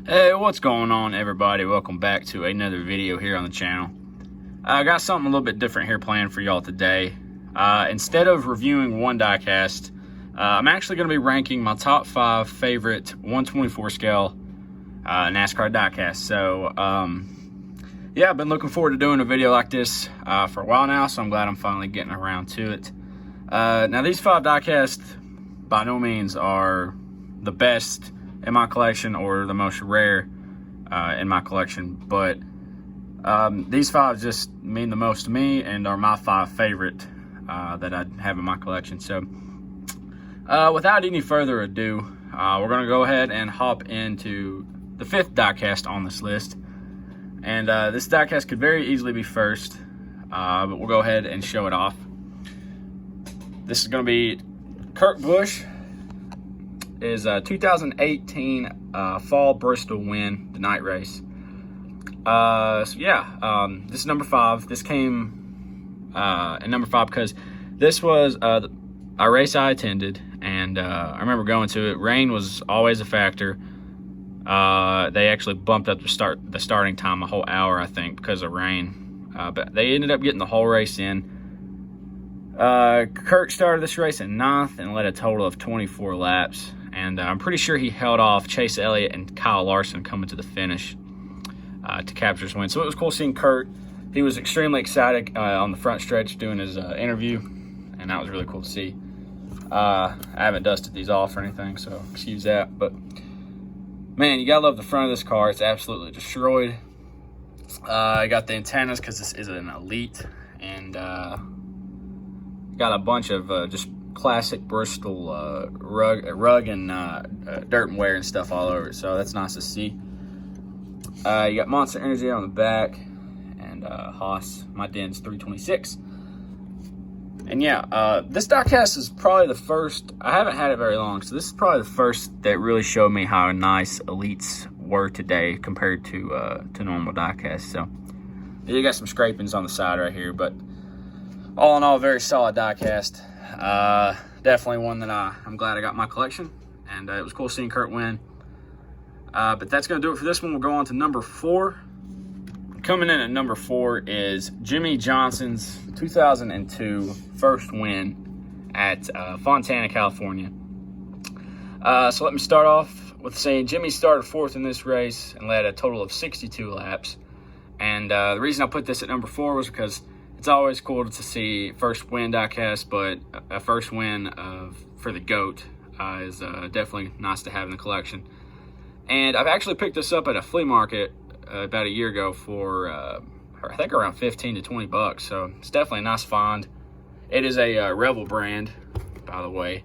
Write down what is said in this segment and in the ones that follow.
Hey, what's going on, everybody? Welcome back to another video here on the channel. I got something a little bit different here planned for y'all today. Instead of reviewing one diecast, I'm actually going to be ranking my top 5 favorite 124 scale NASCAR diecast. So, yeah, I've been looking forward to doing a video like this for a while now, so I'm glad I'm finally getting around to it. Now, these 5 diecasts by no means are the best in my collection or the most rare in my collection, but these 5 just mean the most to me and are my 5 favorite that I have in my collection. So without any further ado, we're going to go ahead and hop into the 5th diecast on this list. And this diecast could very easily be first, but we'll go ahead and show it off. This is going to be Kurt Busch. Is 2018 fall Bristol win, the night race. So yeah, this is number 5. This came at number 5 because this was a race I attended, and I remember going to it. Rain was always a factor. They actually bumped up the starting time a whole hour, I think, because of rain. But they ended up getting the whole race in. Kurt started this race in 9th and led a total of 24 laps. And I'm pretty sure he held off Chase Elliott and Kyle Larson coming to the finish to capture his win. So it was cool seeing Kurt. He was extremely excited on the front stretch doing his interview, and that was really cool to see. I haven't dusted these off or anything, so excuse that. But, man, you got to love the front of this car. It's absolutely destroyed. I got the antennas because this is an Elite, and got a bunch of just classic Bristol rug and dirt and wear and stuff all over it, so that's nice to see. You got Monster Energy on the back, and Haas, my Den's 326. And yeah, this diecast is probably the first. I haven't had it very long, so this is probably the first that really showed me how nice Elites were today compared to normal diecasts. So you got some scrapings on the side right here, but all in all, very solid diecast. Definitely one that I'm glad I got in my collection, and it was cool seeing Kurt win. But that's going to do it for this one. We'll go on to number 4. Coming in at number 4 is Jimmie Johnson's 2002 first win at Fontana, California. So let me start off with saying Jimmie started 4th in this race and led a total of 62 laps. And the reason I put this at number 4 was because it's always cool to see first win diecast, but a first win for the GOAT is definitely nice to have in the collection. And I've actually picked this up at a flea market about a year ago for I think around 15 to 20 bucks. So it's definitely a nice find. It is a Rebel brand, by the way.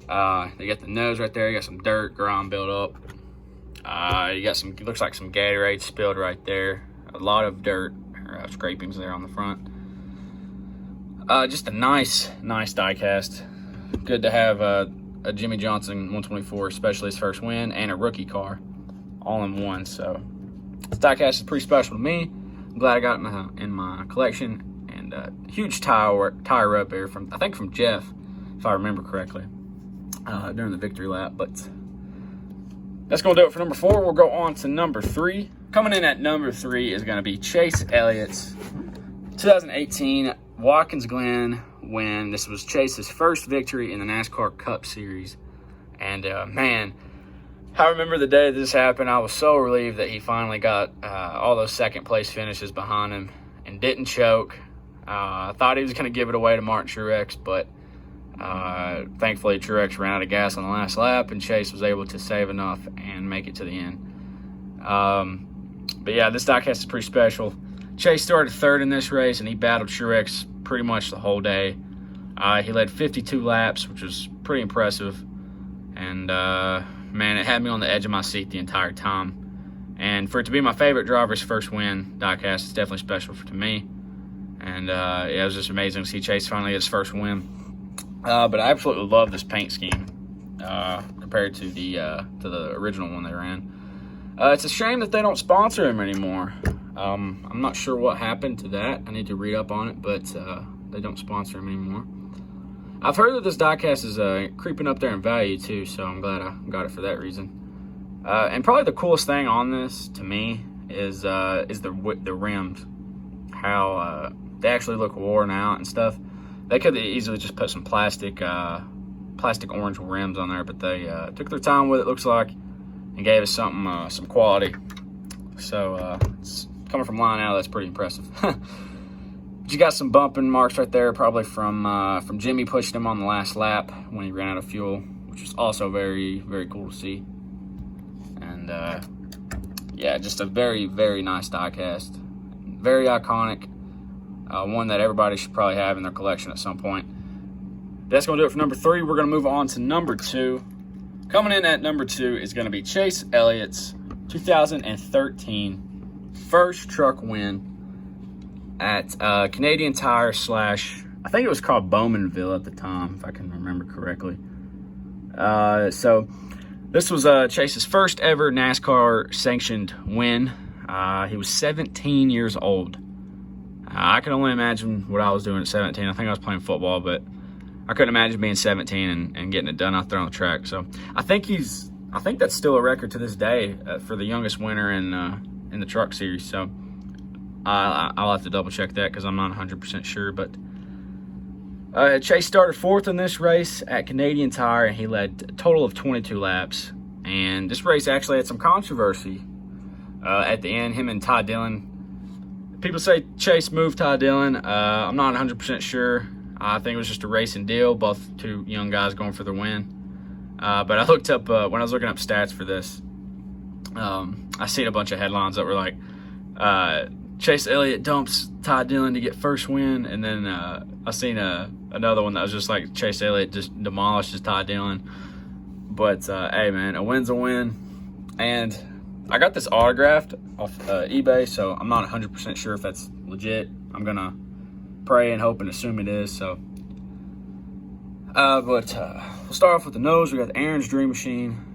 They got the nose right there. You got some dirt, grime built up. You got some, looks like some Gatorade spilled right there. A lot of dirt. Scrapings there on the front. Just a nice diecast. Good to have a Jimmie Johnson 124, especially his first win, and a rookie car all in one. So this diecast is pretty special to me. I'm glad I got it in my collection. And huge tire rub there from, I think, from Jeff, if I remember correctly, during the victory lap. But that's going to do it for number 4. We'll go on to number 3. Coming in at number 3 is going to be Chase Elliott's 2018 Watkins Glen win. This was Chase's first victory in the NASCAR Cup Series. And, man, I remember the day this happened. I was so relieved that he finally got all those second-place finishes behind him and didn't choke. I thought he was going to give it away to Martin Truex, but thankfully Truex ran out of gas on the last lap, and Chase was able to save enough and make it to the end. But yeah, this diecast is pretty special. Chase started 3rd in this race, and he battled Truex pretty much the whole day. He led 52 laps, which was pretty impressive. And, man, it had me on the edge of my seat the entire time. And for it to be my favorite driver's first win diecast, it's definitely special to me. And, yeah, it was just amazing to see Chase finally get his first win. But I absolutely love this paint scheme compared to the original one they ran. It's a shame that they don't sponsor him anymore. I'm not sure what happened to that. I need to read up on it, but they don't sponsor him anymore. I've heard that this diecast is creeping up there in value too, so I'm glad I got it for that reason. And probably the coolest thing on this to me is the rims. How they actually look worn out and stuff. They could easily just put some plastic orange rims on there, but they took their time with it, looks like, and gave us something, some quality. So it's coming from Lionel, that's pretty impressive. You got some bumping marks right there, probably from Jimmie pushing him on the last lap when he ran out of fuel, which is also very, very cool to see. And yeah, just a very, very nice diecast. Very iconic. One that everybody should probably have in their collection at some point. That's going to do it for number 3. We're going to move on to number 2. Coming in at number 2 is going to be Chase Elliott's 2013 first truck win at Canadian Tire / I think it was called Bowmanville at the time, if I can remember correctly. So this was Chase's first ever NASCAR sanctioned win. He was 17 years old. I can only imagine what I was doing at 17. I think I was playing football, but I couldn't imagine being 17 and getting it done out there on the track. So I think that's still a record to this day for the youngest winner in the truck series. So I'll have to double check that because I'm not 100% sure. But Chase started 4th in this race at Canadian Tire, and he led a total of 22 laps. And this race actually had some controversy at the end. Him and Ty Dillon. People say Chase moved Ty Dillon. I'm not 100% sure. I think it was just a racing deal, both two young guys going for the win. But I looked up, when I was looking up stats for this, I seen a bunch of headlines that were like, Chase Elliott dumps Ty Dillon to get first win. And then I seen another one that was just like Chase Elliott just demolishes Ty Dillon. But, hey, man, a win's a win. And I got this autographed off eBay, so I'm not 100% sure if that's legit. I'm going to pray and hope and assume it is. So, but we'll start off with the nose. We got the Aaron's Dream Machine.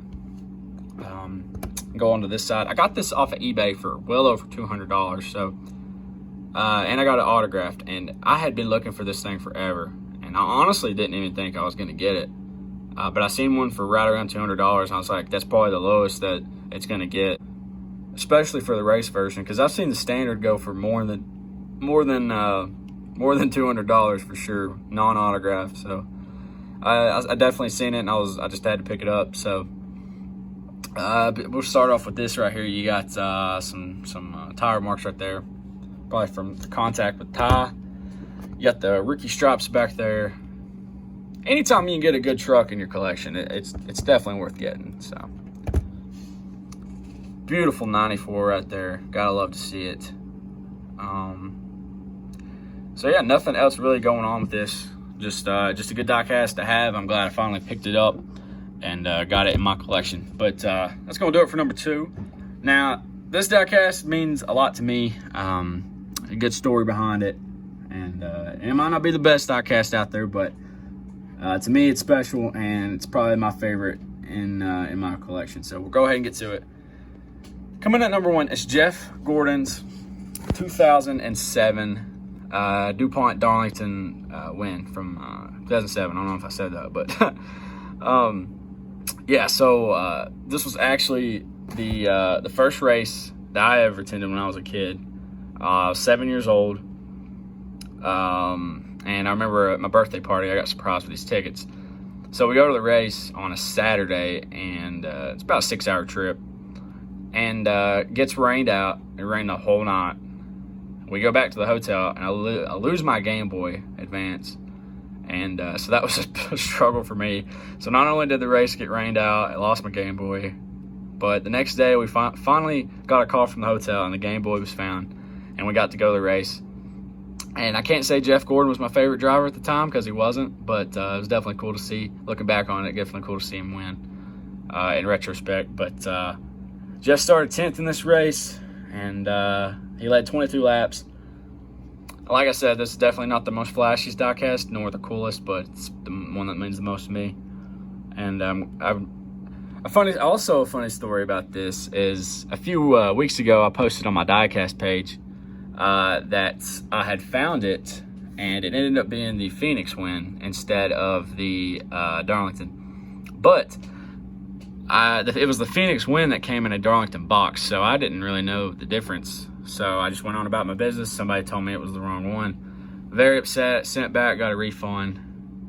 Go on to this side. I got this off of eBay for well over $200. So, and I got it autographed. And I had been looking for this thing forever. And I honestly didn't even think I was going to get it. But I seen one for right around $200. And I was like, that's probably the lowest that it's going to get, especially for the race version. Because I've seen the standard go for more than $200 for sure, non-autographed. So I definitely seen it, and I just had to pick it up. So we'll start off with this right here. You got some tire marks right there, probably from the contact with Ty. You got the rookie stripes back there. Anytime you can get a good truck in your collection, it's definitely worth getting. So beautiful 94 right there. Gotta love to see it. So yeah, nothing else really going on with this. Just a good diecast to have. I'm glad I finally picked it up and got it in my collection. But that's gonna do it for number 2. Now, this diecast means a lot to me. A good story behind it, and it might not be the best diecast out there, but to me it's special, and it's probably my favorite in my collection. So we'll go ahead and get to it. Coming at number 1 is Jeff Gordon's 2007 DuPont Darlington win from 2007. I don't know if I said that, but yeah. So this was actually the first race that I ever attended when I was a kid. I was 7 years old, and I remember at my birthday party I got surprised with these tickets. So we go to the race on a Saturday, and it's about a 6-hour trip, and gets rained out. It rained the whole night. We go back to the hotel, and I lose my Game Boy Advance. And so that was a struggle for me. So not only did the race get rained out, I lost my Game Boy, but the next day we finally got a call from the hotel, and the Game Boy was found, and we got to go to the race. And I can't say Jeff Gordon was my favorite driver at the time, because he wasn't, but it was definitely cool to see. Looking back on it, definitely cool to see him win in retrospect. But Jeff started 10th in this race, and he led 22 laps. Like I said, this is definitely not the most flashiest diecast, nor the coolest, but it's the one that means the most to me. And a funny story about this is a few weeks ago, I posted on my diecast page that I had found it, and it ended up being the Phoenix win instead of the Darlington. But it was the Phoenix win that came in a Darlington box, so I didn't really know the difference. So I just went on about my business. Somebody told me it was the wrong one. Very upset, sent back, got a refund.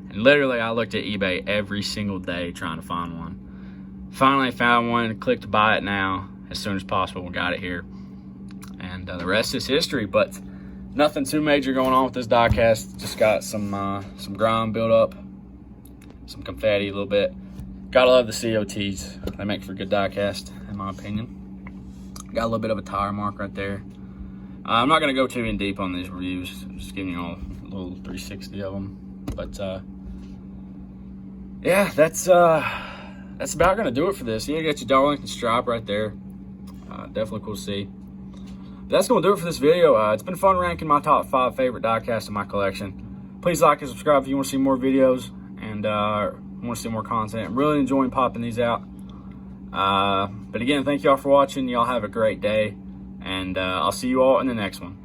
And literally, I looked at eBay every single day trying to find one. Finally found one, clicked buy it now as soon as possible, got it here. And the rest is history, but nothing too major going on with this diecast. Just got some grime built up, some confetti a little bit. Gotta love the COTs. They make for a good diecast, in my opinion. Got a little bit of a tire mark right there. I'm not gonna go too in deep on these reviews. I'm just giving you all a little 360 of them. But yeah, that's about gonna do it for this. You got your Darlington stripe right there. Definitely cool to see. That's going to do it for this video. It's been fun ranking my top 5 favorite diecasts in my collection. Please like and subscribe if you want to see more videos and want to see more content. I'm really enjoying popping these out. But again, thank y'all for watching. Y'all have a great day, and I'll see you all in the next one.